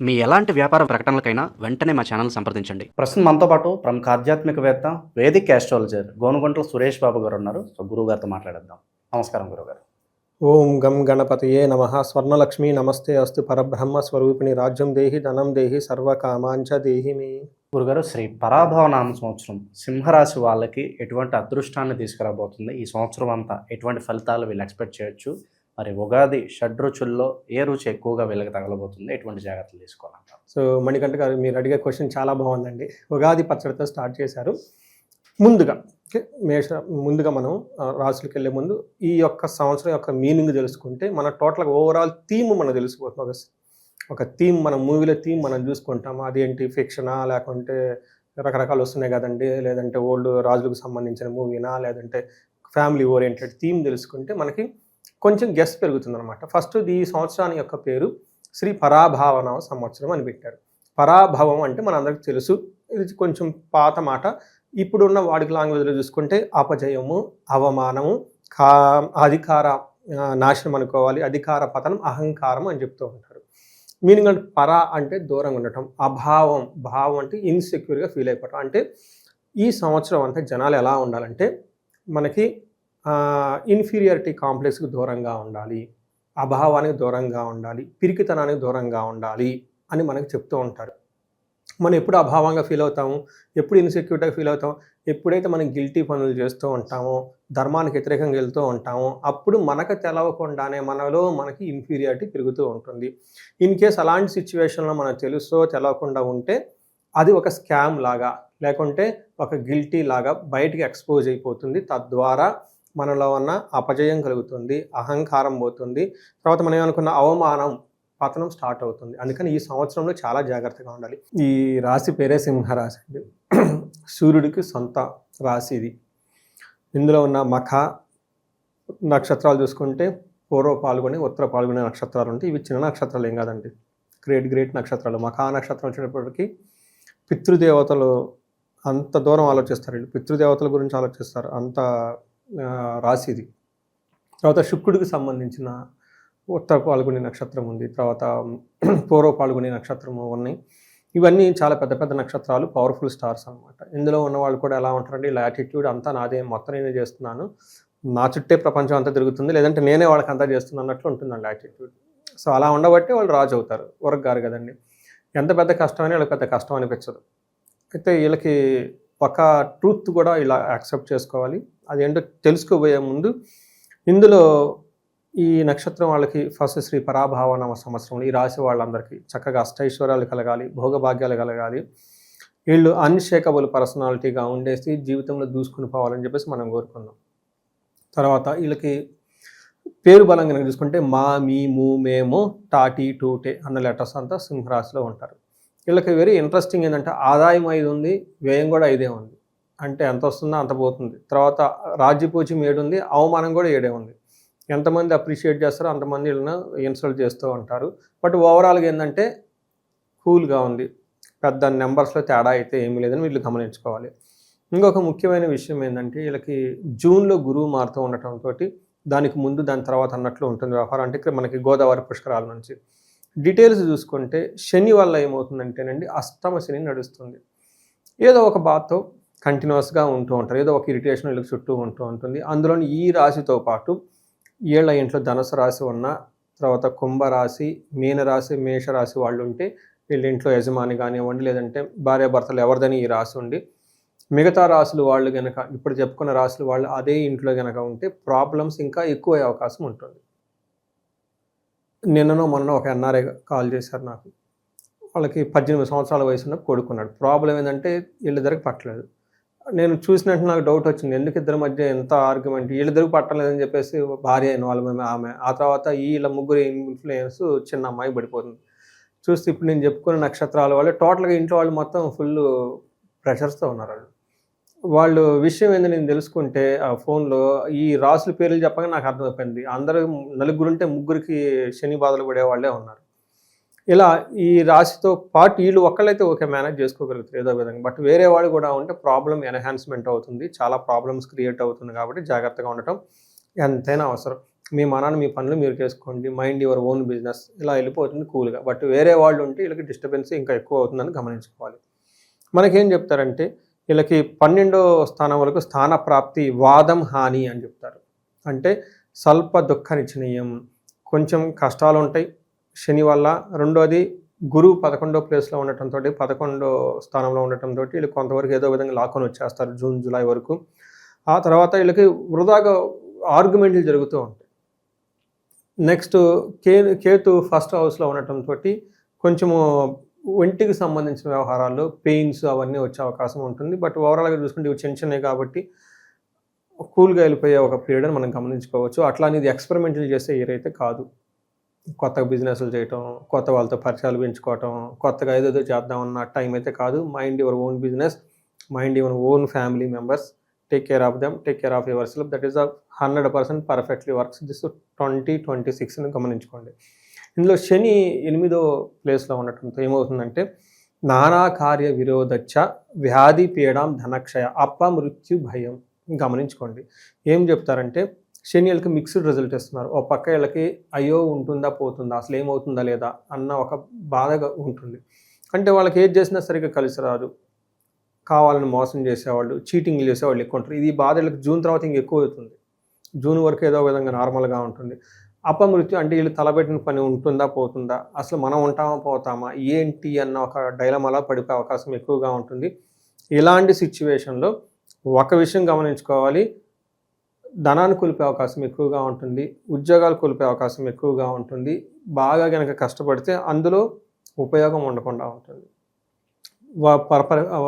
మీ ఎలాంటి వ్యాపార ప్రకటనలకైనా వెంటనే మా ఛానల్ సంప్రదించండి. ప్రస్తుతం మనతో పాటు ప్రముఖ ఆధ్యాత్మికవేత్త, వేదిక్ ఆస్ట్రాలజర్ గోనుగుంట్ల సురేష్ బాబు గారు ఉన్నారు. సో గురువు గారితో మాట్లాడేద్దాం. నమస్కారం గురుగారు. ఓం గం గణపతయే నమః. స్వర్ణలక్ష్మి నమస్తే అస్తు. పరబ్రహ్మ స్వరూపిణి రాజ్యం దేహి ధనం దేహి సర్వకామాంచ దేహి మే. గురుగారు, శ్రీ పరాభవనామ సంవత్సరం సింహరాశి వాళ్ళకి ఎటువంటి అదృష్టాన్ని తీసుకురాబోతుంది? ఈ సంవత్సరం అంతా ఎటువంటి ఫలితాలు వీళ్ళు ఎక్స్పెక్ట్ చేయొచ్చు? మరి ఉగాది షడ్రుచుల్లో ఏ రుచి ఎక్కువగా వీళ్ళకి తగలబోతుంది? ఎటువంటి జాగ్రత్తలు తీసుకోవాలంటారు? సో మణికంఠ గారు, మీరు అడిగే క్వశ్చన్ చాలా బాగుందండి. ఉగాది పచ్చడితో స్టార్ట్ చేశారు. ముందుగా మనం రాసులకు వెళ్ళే ముందు ఈ యొక్క సంవత్సరం యొక్క మీనింగ్ తెలుసుకుంటే మన టోటల్గా ఓవరాల్ థీమ్ మనం తెలిసిపోతుంది. ఒక థీమ్, మన మూవీలో థీమ్ మనం చూసుకుంటాము. అదేంటి, ఫిక్షనా లేకుంటే రకరకాలు వస్తున్నాయి కదండి, లేదంటే ఓల్డ్ రాజులకు సంబంధించిన మూవీనా, లేదంటే ఫ్యామిలీ ఓరియంటెడ్ థీమ్ తెలుసుకుంటే మనకి కొంచెం గెస్ పెరుగుతుంది అనమాట. ఫస్ట్ ఈ సంవత్సరానికి యొక్క పేరు శ్రీ పరాభవనామ సంవత్సరం అని పెట్టారు. పరాభవం అంటే మనందరికీ తెలుసు, ఇది కొంచెం పాత మాట. ఇప్పుడున్న వాడికి లాంగ్వేజ్లో చూసుకుంటే అపజయము, అవమానము, అధికార నాశనం అనుకోవాలి, అధికార పతనం, అహంకారం అని చెప్తూ ఉంటారు. మీనింగ్ అంటే పరా అంటే దూరంగా ఉండటం, అభావం, భావం అంటే ఇన్సెక్యూర్గా ఫీల్ అయిపోవటం. అంటే ఈ సంవత్సరం అంతా జనాలు ఎలా ఉండాలంటే మనకి ఇన్ఫీరియారిటీ కాంప్లెక్స్కి దూరంగా ఉండాలి, అభావానికి దూరంగా ఉండాలి, పిరికితనానికి దూరంగా ఉండాలి అని మనకు చెప్తూ ఉంటారు. మనం ఎప్పుడు అభావంగా ఫీల్ అవుతాము, ఎప్పుడు ఇన్సెక్యూర్గా ఫీల్ అవుతాం, ఎప్పుడైతే మనం గిల్టీ పనులు చేస్తూ ఉంటామో, ధర్మానికి వ్యతిరేకంగా వెళ్తూ ఉంటామో, అప్పుడు మనకు తెలవకుండానే మనకి ఇన్ఫీరియారిటీ పెరుగుతూ ఉంటుంది. ఇన్ కేస్ అలాంటి సిచ్యువేషన్లో మనకు తెలుసో తెలవకుండా ఉంటే అది ఒక స్కామ్ లాగా, లేకుంటే ఒక గిల్టీ లాగా బయటికి ఎక్స్పోజ్ అయిపోతుంది. తద్వారా మనలో ఉన్న అపజయం కలుగుతుంది, అహంకారం పోతుంది, తర్వాత మనం ఏమనుకున్న అవమానం, పతనం స్టార్ట్ అవుతుంది. అందుకని ఈ సంవత్సరంలో చాలా జాగ్రత్తగా ఉండాలి. ఈ రాశి పేరే సింహరాశి అండి. సూర్యుడికి సొంత రాశి ఇది. ఇందులో ఉన్న మఖ నక్షత్రాలు చూసుకుంటే పూర్వ పాల్గొని, ఉత్తర పాల్గొనే నక్షత్రాలు ఉంటాయి. ఇవి చిన్న నక్షత్రాలు ఏం కాదండి, గ్రేట్ నక్షత్రాలు. మఖ నక్షత్రం వచ్చేటప్పటికి పితృదేవతలు అంత దూరం ఆలోచిస్తారు, వీళ్ళు పితృదేవతల గురించి ఆలోచిస్తారు, అంత రాశి ఇది. తర్వాత శుక్రుడికి సంబంధించిన ఉత్తర పాల్గొనే నక్షత్రం ఉంది, తర్వాత పూర్వ పాల్గొనే నక్షత్రము ఉన్నాయి. ఇవన్నీ చాలా పెద్ద పెద్ద నక్షత్రాలు, పవర్ఫుల్ స్టార్స్ అనమాట. ఇందులో ఉన్న వాళ్ళు కూడా ఎలా ఉంటారంటే, ఇలా యాటిట్యూడ్ అంతా నాదే, మొత్తం నేనే చేస్తున్నాను, నా చుట్టే ప్రపంచం అంతా తిరుగుతుంది, లేదంటే నేనే వాళ్ళకి అంతా చేస్తున్నాను అన్నట్లు ఉంటుందండి యాటిట్యూడ్. సో అలా ఉండబట్టి వాళ్ళు రాజు అవుతారు. వర్క్ గారు కదండి, ఎంత పెద్ద కష్టమైనా వీళ్ళకి పెద్ద కష్టం అనిపించదు. అయితే వీళ్ళకి ఒక ట్రూత్ కూడా ఇలా యాక్సెప్ట్ చేసుకోవాలి. అదేంటో తెలుసుకోబోయే ముందు ఇందులో ఈ నక్షత్రం వాళ్ళకి ఫస్ట్ శ్రీ పరాభవనామ సంవత్సరంలో ఈ రాశి వాళ్ళందరికీ చక్కగా అష్టైశ్వర్యాలు కలగాలి, భోగభాగ్యాలు కలగాలి, వీళ్ళు అన్షేకబుల్ పర్సనాలిటీగా ఉండేసి జీవితంలో దూసుకుని పోవాలని చెప్పేసి మనం కోరుకుందాం. తర్వాత వీళ్ళకి పేరు బలం కనుక చూసుకుంటే మా, మీ, ము, మేము, టాటి, టూటే అన్న లెటర్స్ అంతా సింహరాశిలో ఉంటారు. వీళ్ళకి వెరీ ఇంట్రెస్టింగ్ ఏంటంటే ఆదాయం 5 ఉంది, వ్యయం కూడా 5 ఉంది. అంటే ఎంత వస్తుందో అంత పోతుంది. తర్వాత రాజ్యపూజ్యం 7 ఉంది, అవమానం కూడా 7 ఉంది. ఎంతమంది అప్రిషియేట్ చేస్తారో అంతమంది వీళ్ళని ఇన్సల్ట్ చేస్తూ ఉంటారు. బట్ ఓవరాల్గా ఏంటంటే కూల్గా ఉంది, పెద్ద నెంబర్స్లో తేడా అయితే ఏమీ లేదని వీళ్ళు గమనించుకోవాలి. ఇంకొక ముఖ్యమైన విషయం ఏంటంటే వీళ్ళకి జూన్లో గురువు మారుతూ ఉండటంతో దానికి ముందు దాని తర్వాత అన్నట్లు ఉంటుంది వ్యవహారం. అంటే ఇక్కడ మనకి గోదావరి పుష్కరాల నుంచి డీటెయిల్స్ చూసుకుంటే శని వల్ల ఏమవుతుందంటేనండి, అష్టమ శని నడుస్తుంది. ఏదో ఒక బాధతో కంటిన్యూస్గా ఉంటూ ఉంటారు, ఏదో ఒక ఇరిటేషన్ వీళ్ళకి చుట్టూ ఉంటూ ఉంటుంది. అందులోని ఈ రాశితో పాటు ఏళ్ళ ఇంట్లో ధనుసు రాశి ఉన్న, తర్వాత కుంభరాశి, మీనరాశి, మేషరాశి వాళ్ళు ఉంటే వీళ్ళ ఇంట్లో యజమాని కానివ్వండి, లేదంటే భార్యాభర్తలు ఎవరిదని ఈ రాశి ఉండి, మిగతా రాశులు వాళ్ళు కనుక ఇప్పుడు చెప్పుకున్న రాశులు వాళ్ళు అదే ఇంట్లో కనుక ఉంటే ప్రాబ్లమ్స్ ఇంకా ఎక్కువ అయ్యే అవకాశం ఉంటుంది. మొన్న ఒక ఎన్ఆర్ఐ కాల్ చేశారు నాకు. వాళ్ళకి 18 సంవత్సరాల వయసున్న కొడుకున్నాడు. ప్రాబ్లం ఏంటంటే వీళ్ళిద్దరికి పట్టలేదు. నేను చూసినట్టు నాకు డౌట్ వచ్చింది, ఎందుకు ఇద్దరి మధ్య ఎంత ఆర్గ్యుమెంట్, వీళ్ళిద్దరికి పట్టలేదని చెప్పేసి భార్య అయిన వాళ్ళ ఆమె, ఆ తర్వాత వీళ్ళ ముగ్గురు ఇన్ఫ్లుయెన్స్ చిన్న అమ్మాయి పడిపోతుంది. చూస్తే ఇప్పుడు నేను చెప్పుకున్న నక్షత్రాల వాళ్ళు టోటల్గా ఇంట్లో వాళ్ళు మొత్తం ఫుల్ ప్రెషర్స్తో ఉన్నారు. వాళ్ళు విషయం ఏంది నేను తెలుసుకుంటే ఆ ఫోన్లో ఈ రాసుల పేర్లు చెప్పగా నాకు అర్థమైపోయింది. అందరూ నలుగురుంటే ముగ్గురికి శని బాధలు పడే వాళ్ళే ఉన్నారు. ఇలా ఈ రాశితో పాటు వీళ్ళు ఒక్కళ్ళైతే ఓకే మేనేజ్ చేసుకోగలుగుతారు ఏదో విధంగా, బట్ వేరే వాళ్ళు కూడా ఉంటే ప్రాబ్లం ఎన్హాన్స్మెంట్ అవుతుంది, చాలా ప్రాబ్లమ్స్ క్రియేట్ అవుతుంది. కాబట్టి జాగ్రత్తగా ఉండటం ఎంతైనా అవసరం. మీ మనాన్ని మీ పనులు మీరు చేసుకోండి, మైండ్ యువర్ ఓన్ బిజినెస్, ఇలా వెళ్ళిపోతుంది కూల్గా. బట్ వేరే వాళ్ళు ఉంటే వీళ్ళకి డిస్టర్బెన్స్ ఇంకా ఎక్కువ అవుతుందని గమనించుకోవాలి. మనకేం చెప్తారంటే వీళ్ళకి 12వ స్థానం వరకు స్థాన ప్రాప్తి వాదం హాని అని చెప్తారు. అంటే స్వల్ప దుఃఖ నిచనీయం, కొంచెం కష్టాలు ఉంటాయి శని వల్ల. రెండోది గురువు 11వ ప్లేస్లో ఉండటంతో, 11వ స్థానంలో ఉండటంతో వీళ్ళు కొంతవరకు ఏదో విధంగా లాక్కొని వచ్చేస్తారు జూన్ జూలై వరకు. ఆ తర్వాత వీళ్ళకి వృధాగా ఆర్గ్యుమెంట్లు జరుగుతూ ఉంటాయి. నెక్స్ట్ కేతు ఫస్ట్ హౌస్లో ఉండటంతో కొంచెము ఒంటికి సంబంధించిన వ్యవహారాల్లో పెయిన్స్ అవన్నీ వచ్చే అవకాశం ఉంటుంది. బట్ ఓవరాల్గా చూసుకుంటే ఇవి చిన్న కాబట్టి కూల్గా వెళ్ళిపోయే ఒక పీరియడ్ అని మనం గమనించుకోవచ్చు. అట్లా అనేది ఎక్స్పెరిమెంట్లు చేసే ఇయర్ అయితే కాదు. కొత్తగా బిజినెస్లు చేయటం, కొత్త వాళ్ళతో పరిచయాలు పెంచుకోవటం, కొత్తగా ఏదేదో చేద్దామన్న టైం అయితే కాదు. Mind your own business, mind your own family members, take care of them, take care of your self. That is 100% perfectly works this 2026 గమనించుకోండి. ఇందులో శని 8వ ప్లేస్లో ఉండటంతో ఏమవుతుందంటే నానా కార్య విరోధచ్చ వ్యాధి పీడాం ధనక్షయ అప్ప మృత్యు భయం. గమనించుకోండి ఏం చెప్తారంటే శని వీళ్ళకి మిక్స్డ్ రిజల్ట్ ఇస్తున్నారు. ఓ పక్క వీళ్ళకి అయ్యో ఉంటుందా పోతుందా, అసలు ఏమవుతుందా లేదా అన్న ఒక బాధగా ఉంటుంది. అంటే వాళ్ళకి ఏది చేసినా సరిగ్గా కలిసి రాదు, కావాలని మోసం చేసేవాళ్ళు, చీటింగ్లు చేసేవాళ్ళు ఎక్కువ ఉంటారు. ఇది బాధ వీళ్ళకి జూన్ తర్వాత ఇంక ఎక్కువ అవుతుంది. జూన్ వరకు ఏదో విధంగా నార్మల్గా ఉంటుంది. అపమృత్యు అంటే వీళ్ళు తలబెట్టిన పని ఉంటుందా పోతుందా, అసలు మనం ఉంటామా పోతామా ఏంటి అన్న ఒక డైలమాలా పడిపోయే అవకాశం ఎక్కువగా ఉంటుంది. ఇలాంటి సిచ్యువేషన్లో ఒక విషయం గమనించుకోవాలి, ధనాన్ని కోల్పే అవకాశం ఎక్కువగా ఉంటుంది, ఉద్యోగాలు కోల్పే అవకాశం ఎక్కువగా ఉంటుంది. బాగా కనుక కష్టపడితే అందులో ఉపయోగం ఉండకుండా ఉంటుంది.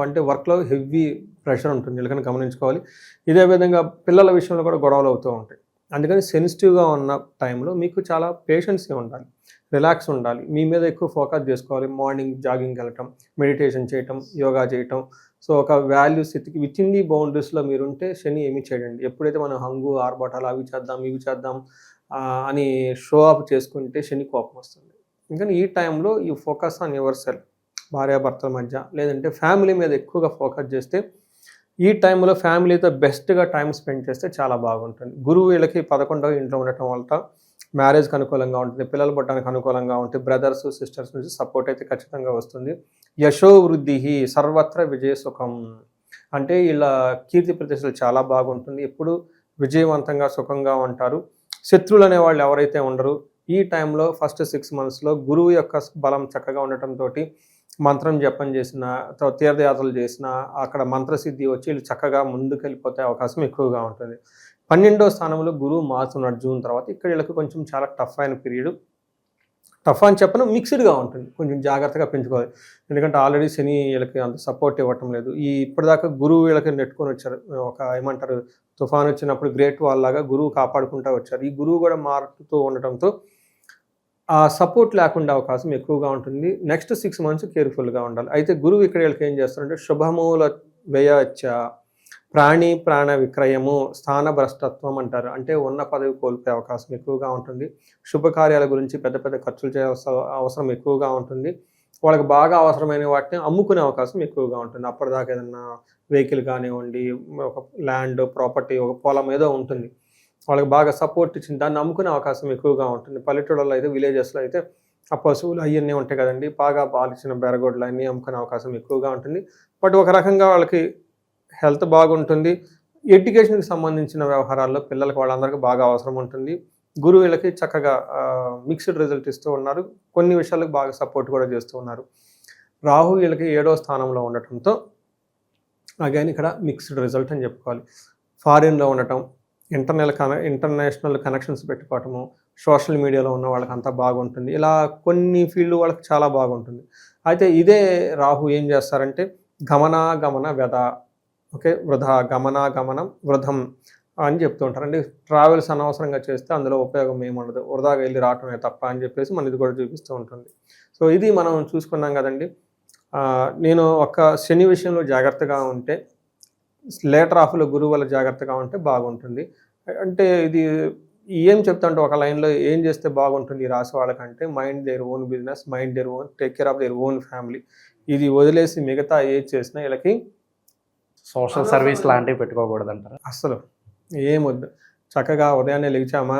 అంటే వర్క్లో హెవీ ప్రెషర్ ఉంటుంది, వీళ్ళకని గమనించుకోవాలి. ఇదే విధంగా పిల్లల విషయంలో కూడా గొడవలు అవుతూ ఉంటాయి. అందుకని సెన్సిటివ్గా ఉన్న టైంలో మీకు చాలా పేషెన్స్గా ఉండాలి, రిలాక్స్ ఉండాలి, మీ మీద ఎక్కువ ఫోకస్ చేసుకోవాలి. మార్నింగ్ జాగింగ్కి వెళ్ళటం, మెడిటేషన్ చేయటం, యోగా చేయటం. సో ఒక వాల్యూ స్థితికి విత్ ఇన్ ది బౌండరీస్లో మీరుంటే శని ఏమీ చేయడండి. ఎప్పుడైతే మనం హంగు ఆర్భాటాలు అవి చేద్దాం ఇవి చేద్దాం అని షో ఆఫ్ చేసుకుంటే శని కోపం వస్తుంది. అందుకని ఈ టైంలో ఈ ఫోకస్ ఆన్ యువర్ సెల్ఫ్, భార్యాభర్తల మధ్య లేదంటే ఫ్యామిలీ మీద ఎక్కువగా ఫోకస్ చేస్తే, ఈ టైంలో ఫ్యామిలీతో బెస్ట్గా టైం స్పెండ్ చేస్తే చాలా బాగుంటుంది. గురువు వీళ్ళకి 11వ ఇంట్లో ఉండటం వల్ల మ్యారేజ్కి అనుకూలంగా ఉంటుంది, పిల్లలు పుట్టడానికి అనుకూలంగా ఉంటుంది, బ్రదర్స్ సిస్టర్స్ నుంచి సపోర్ట్ అయితే ఖచ్చితంగా వస్తుంది. యశో వృద్ధి సర్వత్ర విజయ సుఖం అంటే ఇలా కీర్తి ప్రతిష్టలు చాలా బాగుంటుంది. ఎప్పుడు విజయవంతంగా సుఖంగా ఉంటారు. శత్రువులు అనేవాళ్ళు ఎవరైతే ఉండరు. ఈ టైంలో ఫస్ట్ 6 monthsలో గురువు యొక్క బలం చక్కగా ఉండటంతో మంత్రం జపం చేసిన, తీర్థయాత్రలు చేసిన అక్కడ మంత్రసిద్ధి వచ్చి వీళ్ళు చక్కగా ముందుకు వెళ్ళిపోతే అవకాశం ఎక్కువగా ఉంటుంది. 12వ స్థానంలో గురువు మారుతున్నాడు జూన్ తర్వాత. ఇక్కడ వీళ్ళకి కొంచెం చాలా టఫ్ అయిన పీరియడ్. టఫ్ అని చెప్పను, మిక్స్డ్గా ఉంటుంది, కొంచెం జాగ్రత్తగా పెంచుకోవాలి. ఎందుకంటే ఆల్రెడీ శని వీళ్ళకి అంత సపోర్ట్ ఇవ్వటం లేదు. ఇప్పటిదాకా గురువు వీళ్ళకి నెట్టుకొని వచ్చారు. ఒక ఏమంటారు తుఫాన్ వచ్చినప్పుడు గ్రేట్ వాల్ లాగా గురువు కాపాడుకుంటూ వచ్చారు. ఈ గురువు కూడా మారుతూ ఉండటంతో ఆ సపోర్ట్ లేకుండా అవకాశం ఎక్కువగా ఉంటుంది. నెక్స్ట్ 6 months కేర్ఫుల్గా ఉండాలి. అయితే గురువు ఇక్కడ వీళ్ళకి ఏం చేస్తారంటే శుభమూల వ్యయచ్చ ప్రాణ విక్రయము స్థాన భ్రష్టత్వం అంటారు. అంటే ఉన్న పదవి కోల్పోయే అవకాశం ఎక్కువగా ఉంటుంది. శుభకార్యాల గురించి పెద్ద పెద్ద ఖర్చులు చేయాల్సిన అవసరం ఎక్కువగా ఉంటుంది. వాళ్ళకి బాగా అవసరమైన వాటిని అమ్ముకునే అవకాశం ఎక్కువగా ఉంటుంది. అప్పటిదాకా ఏదన్నా వెహికల్ కానివ్వండి, ఒక ల్యాండ్ ప్రాపర్టీ, ఒక పొలం ఏదో ఉంటుంది, వాళ్ళకి బాగా సపోర్ట్ ఇచ్చింది, దాన్ని అమ్ముకునే అవకాశం ఎక్కువగా ఉంటుంది. పల్లెటూళ్ళలో అయితే, విలేజెస్లో అయితే ఆ పశువులు అవన్నీ ఉంటాయి కదండి, బాగా పాలిచ్చిన బెరగొడ్లు అన్నీ అమ్ముకునే అవకాశం ఎక్కువగా ఉంటుంది. బట్ ఒక రకంగా వాళ్ళకి హెల్త్ బాగుంటుంది. ఎడ్యుకేషన్కి సంబంధించిన వ్యవహారాల్లో పిల్లలకి వాళ్ళందరికీ బాగా అవసరం ఉంటుంది. గురువు వీళ్ళకి చక్కగా మిక్స్డ్ రిజల్ట్ ఇస్తూ ఉన్నారు. కొన్ని విషయాలకు బాగా సపోర్ట్ కూడా చేస్తూ ఉన్నారు. రాహు వీళ్ళకి 7వ స్థానంలో ఉండటంతో అగైన్ ఇక్కడ మిక్స్డ్ రిజల్ట్ అని చెప్పుకోవాలి. ఫారిన్లో ఉండటం, ఇంటర్నేషనల్ కనెక్షన్స్ పెట్టుకోవటము, సోషల్ మీడియాలో ఉన్న వాళ్ళకి అంతా బాగుంటుంది. ఇలా కొన్ని ఫీల్డ్ వాళ్ళకి చాలా బాగుంటుంది. అయితే ఇదే రాహు ఏం చేస్తారంటే గమన వ్యధ, ఓకే, గమనం వృధం అని చెప్తూ ఉంటారు. అంటే ట్రావెల్స్ అనవసరంగా చేస్తే అందులో ఉపయోగం ఏముండదు, వృధాగా వెళ్ళి రావటమే తప్ప అని చెప్పేసి మన ఇది కూడా చూపిస్తూ ఉంటుంది. సో ఇది మనం చూసుకున్నాం కదండి. నేను ఒక శని విషయంలో జాగ్రత్తగా ఉంటే, లేటర్ ఆఫ్లో గురువు వల్ల జాగ్రత్తగా ఉంటే బాగుంటుంది. అంటే ఇది ఏం చెప్తా అంటే ఒక లైన్లో ఏం చేస్తే బాగుంటుంది ఈ రాశి వాళ్ళకంటే mind their own business, mind their own, take care of their own family. ఇది వదిలేసి మిగతా ఏది చేసినా వీళ్ళకి సోషల్ సర్వీస్ లాంటివి పెట్టుకోకూడదు అంటారు. అస్సలు ఏమొద్దు. చక్కగా ఉదయాన్నే లేచామా,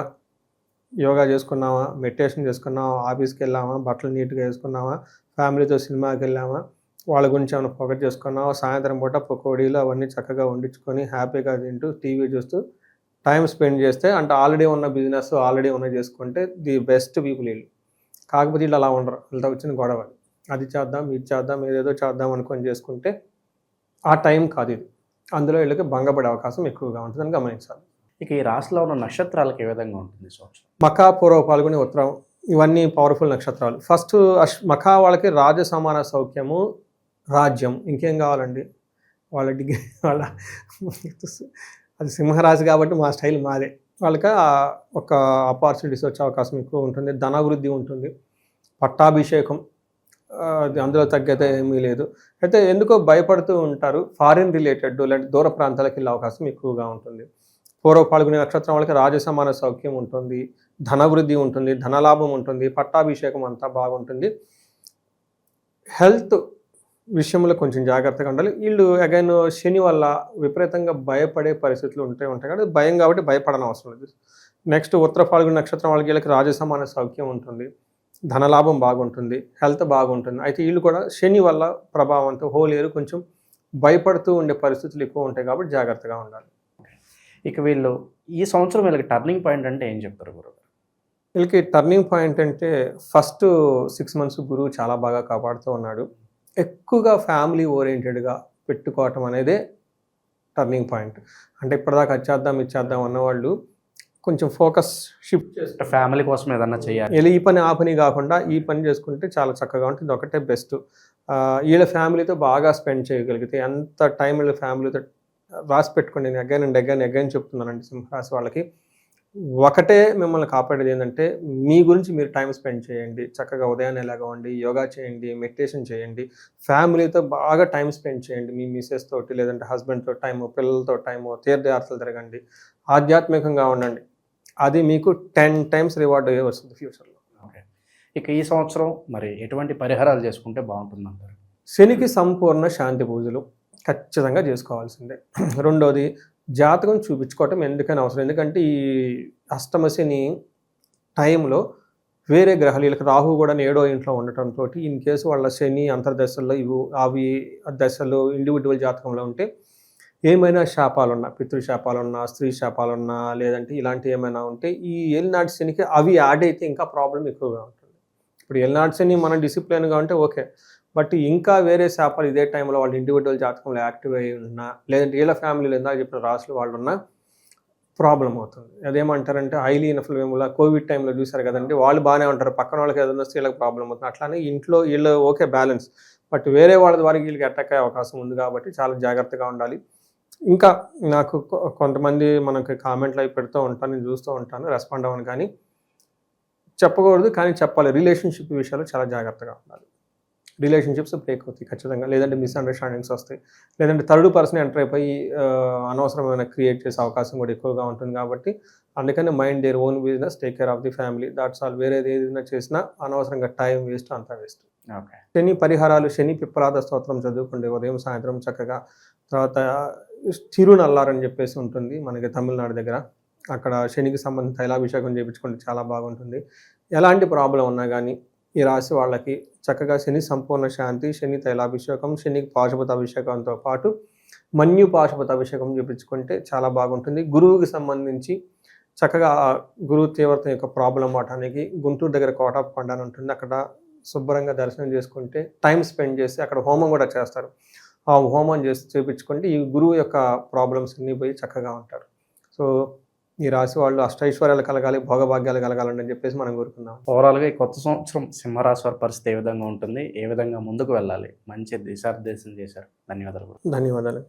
యోగా చేసుకున్నామా, మెడిటేషన్ చేసుకున్నామా, ఆఫీస్కి వెళ్ళామా, బట్టలు నీట్గా వేసుకున్నామా, ఫ్యామిలీతో సినిమాకి వెళ్ళామా, వాళ్ళ గురించి ఏమైనా ఫోకస్ చేసుకున్నామా, సాయంత్రం పూట పకోడీలు అవన్నీ చక్కగా వండించుకొని హ్యాపీగా తింటూ టీవీ చూస్తూ టైం స్పెండ్ చేస్తే, అంటే ఆల్రెడీ ఉన్న బిజినెస్ ఆల్రెడీ ఉన్న చేసుకుంటే ది బెస్ట్ పీపుల్ వీళ్ళు. కాకపోతే వీళ్ళు అలా ఉండరు, వీళ్ళతో వచ్చిన గొడవ అది చేద్దాం ఇది చేద్దాం ఏదేదో చేద్దాం అనుకొని చేసుకుంటే ఆ టైం కాదు ఇది. అందులో వీళ్ళకి భంగపడే అవకాశం ఎక్కువగా ఉంటుందని గమనించాలి. ఇక ఈ రాశిలో ఉన్న నక్షత్రాలకు ఏ విధంగా ఉంటుంది సంవత్సరం? మఖా, పూర్వ పాల్గొని, ఉత్తరం ఇవన్నీ పవర్ఫుల్ నక్షత్రాలు. ఫస్ట్ మఖా వాళ్ళకి రాజ సమాన సౌఖ్యము, రాజ్యం, ఇంకేం కావాలండి వాళ్ళ డిగ్రీ వాళ్ళ అది సింహరాశి కాబట్టి మా స్టైల్ మాదే. వాళ్ళకి ఒక ఆపర్చునిటీస్ వచ్చే అవకాశం ఎక్కువ ఉంటుంది, ధనాభివృద్ధి ఉంటుంది, పట్టాభిషేకం, అది అందులో తగ్గైతే ఏమీ లేదు. అయితే ఎందుకో భయపడుతూ ఉంటారు, ఫారిన్ రిలేటెడ్ లేదంటే దూర ప్రాంతాలకు వెళ్ళే అవకాశం ఎక్కువగా ఉంటుంది. పూర్వ పాల్గొనే నక్షత్రం వాళ్ళకి రాజసమాన సౌఖ్యం ఉంటుంది, ధనాభివృద్ధి ఉంటుంది, ధనలాభం ఉంటుంది, పట్టాభిషేకం అంతా బాగుంటుంది. హెల్త్ విషయంలో కొంచెం జాగ్రత్తగా ఉండాలి. వీళ్ళు అగైన్ శని వల్ల విపరీతంగా భయపడే పరిస్థితులు ఉంటాయి కాబట్టి భయం కాబట్టి భయపడని అవసరం లేదు. నెక్స్ట్ ఉత్తర పాల్గొనే నక్షత్రం వాళ్ళకి వీళ్ళకి రాజసమాన సౌఖ్యం ఉంటుంది, ధనలాభం బాగుంటుంది, హెల్త్ బాగుంటుంది. అయితే వీళ్ళు కూడా శని వల్ల ప్రభావంతో హోల్ ఇయర్ కొంచెం భయపడుతూ ఉండే పరిస్థితులు ఎక్కువ ఉంటాయి కాబట్టి జాగ్రత్తగా ఉండాలి. ఇక వీళ్ళు ఈ సంవత్సరం వీళ్ళకి టర్నింగ్ పాయింట్ అంటే ఏం చెప్తారు గురువు? వీళ్ళకి టర్నింగ్ పాయింట్ అంటే ఫస్ట్ 6 months గురువు చాలా బాగా కాపాడుతూ ఉన్నాడు. ఎక్కువగా ఫ్యామిలీ ఓరియంటెడ్గా పెట్టుకోవటం అనేదే టర్నింగ్ పాయింట్. అంటే ఇప్పటిదాకా అది చేద్దాం ఇది చేద్దాం అన్నవాళ్ళు కొంచెం ఫోకస్ షిఫ్ట్ చేస్తారు, ఫ్యామిలీ కోసం ఏదన్నా చేయాలి, ఈ పని ఆ పని కాకుండా ఈ పని చేసుకుంటే చాలా చక్కగా ఉంటుంది. ఒకటే బెస్ట్. వీళ్ళ ఫ్యామిలీతో బాగా స్పెండ్ చేయగలిగితే, ఎంత టైం వీళ్ళ ఫ్యామిలీతో రాసి పెట్టుకోండి. నేను అగైన్ చెప్తున్నానండి సింహరాశి వాళ్ళకి, ఒకటే మిమ్మల్ని కాపాడేది ఏంటంటే మీ గురించి మీరు టైం స్పెండ్ చేయండి. చక్కగా ఉదయాన్నే లేవండి, యోగా చేయండి, మెడిటేషన్ చేయండి, ఫ్యామిలీతో బాగా టైం స్పెండ్ చేయండి. మీ మిసెస్ తోటి లేదంటే హస్బెండ్తో టైము, పిల్లలతో టైము, తీర్థయాత్రలు తిరగండి, ఆధ్యాత్మికంగా ఉండండి. అది మీకు 10 times రివార్డ్ వస్తుంది ఫ్యూచర్లో. ఓకే. ఇక ఈ సంవత్సరం మరి ఎటువంటి పరిహారాలు చేసుకుంటే బాగుంటుందంటారు? శనికి సంపూర్ణ శాంతి పూజలు ఖచ్చితంగా చేసుకోవాల్సిందే. రెండోది, జాతకం చూపించుకోవటం ఎందుకని అవసరం. ఎందుకంటే ఈ అష్టమ శని టైంలో వేరే గ్రహాలు, వీళ్ళకి రాహు కూడా 7వ ఇంట్లో ఉండటంతో ఇన్ కేసు వాళ్ళ శని అంతర్దశల్లో అవి దశలు ఇండివిజువల్ జాతకంలో ఉంటే ఏమైనా శాపాలున్నా, పితృశాపాలున్నా, స్త్రీ శాపాలున్నా, లేదంటే ఇలాంటివి ఏమైనా ఉంటే ఈ ఏలినాటి శనికి అవి యాడ్ అయితే ఇంకా ప్రాబ్లం ఎక్కువగా ఉంటుంది. ఇప్పుడు ఏలినాటి శని మనం డిసిప్లిన్గా ఉంటే ఓకే, బట్ ఇంకా వేరే శాపాలు ఇదే టైంలో వాళ్ళు ఇండివిజువల్ జాతకంలో యాక్టివ్ అయి ఉన్నా, లేదంటే వీళ్ళ ఫ్యామిలీలో ఇందాక చెప్పిన రాసులు వాళ్ళు ఉన్నా ప్రాబ్లం అవుతుంది. అదేమంటారంటే హైలీ ఇన్ఫ్లమేబుల్, కోవిడ్ టైంలో చూసారు కదండి, వాళ్ళు బాగానే ఉంటారు, పక్కన వాళ్ళకి ఏదైనా వస్తే వీళ్ళకి ప్రాబ్లం అవుతుంది. అట్లానే ఇంట్లో వీళ్ళు ఓకే బ్యాలెన్స్, బట్ వేరే వాళ్ళ ద్వారా వీళ్ళకి అటాక్ అయ్యే అవకాశం ఉంది కాబట్టి చాలా జాగ్రత్తగా ఉండాలి. ఇంకా నాకు కొంతమంది మనకి కామెంట్లు అవి పెడుతూ ఉంటాను, నేను చూస్తూ ఉంటాను, రెస్పాండ్ అవ్వను. కానీ చెప్పకూడదు కానీ చెప్పాలి, రిలేషన్షిప్ విషయాలు చాలా జాగ్రత్తగా ఉండాలి. రిలేషన్షిప్స్ బ్రేక్ అవుతాయి ఖచ్చితంగా, లేదంటే మిస్అండర్స్టాండింగ్స్ వస్తాయి, లేదంటే థర్డ్ పర్సన్ ఎంటర్ అయిపోయి అనవసరమైన క్రియేట్ చేసే అవకాశం కూడా ఎక్కువగా ఉంటుంది. కాబట్టి అందుకని mind their own business, take care of the family, that's all. వేరేది ఏదైనా చేసినా అనవసరంగా టైం వేస్ట్, అంతా వేస్ట్. ఓకే. శని పరిహారాలు, శని పిప్పలాద స్తోత్రం చదువుకోండి ఉదయం సాయంత్రం చక్కగా. తర్వాత తిరునల్లార్ అని చెప్పేసి ఉంటుంది మనకి తమిళనాడు దగ్గర, అక్కడ శనికి సంబంధించిన తైలాభిషేకం చేయించుకోండి, చాలా బాగుంటుంది. ఎలాంటి ప్రాబ్లం ఉన్నా కానీ ఈ రాశి వాళ్ళకి చక్కగా శని సంపూర్ణ శాంతి, శని తైలాభిషేకం, శనికి పాశుపత అభిషేకంతో పాటు మన్యు పాశుపత అభిషేకం చేయించుకుంటే చాలా బాగుంటుంది. గురువుకి సంబంధించి చక్కగా గురువు తీవ్రత యొక్క ప్రాబ్లం అవడానికి గుంటూరు దగ్గర కోటాప్ కొండ అని ఉంటుంది, అక్కడ శుభ్రంగా దర్శనం చేసుకుంటే టైం స్పెండ్ చేసి అక్కడ హోమం కూడా చేస్తారు. ఆ హోమం చేయించుకుంటే ఈ గురువు యొక్క ప్రాబ్లమ్స్ అన్నీ పోయి చక్కగా ఉంటారు. సో ఈ రాశి వాళ్ళు అష్టైశ్వర్యాలు కలగాలి, భోగభాగ్యాలు కలగాలని చెప్పేసి మనం కోరుకుందాం. ఓవరాల్గా ఈ కొత్త సంవత్సరం సింహరాశి వారి పరిస్థితి ఏ విధంగా ఉంటుంది, ఏ విధంగా ముందుకు వెళ్ళాలి, మంచి దిశానిర్దేశం చేశారు. ధన్యవాదాలు. ధన్యవాదాలు.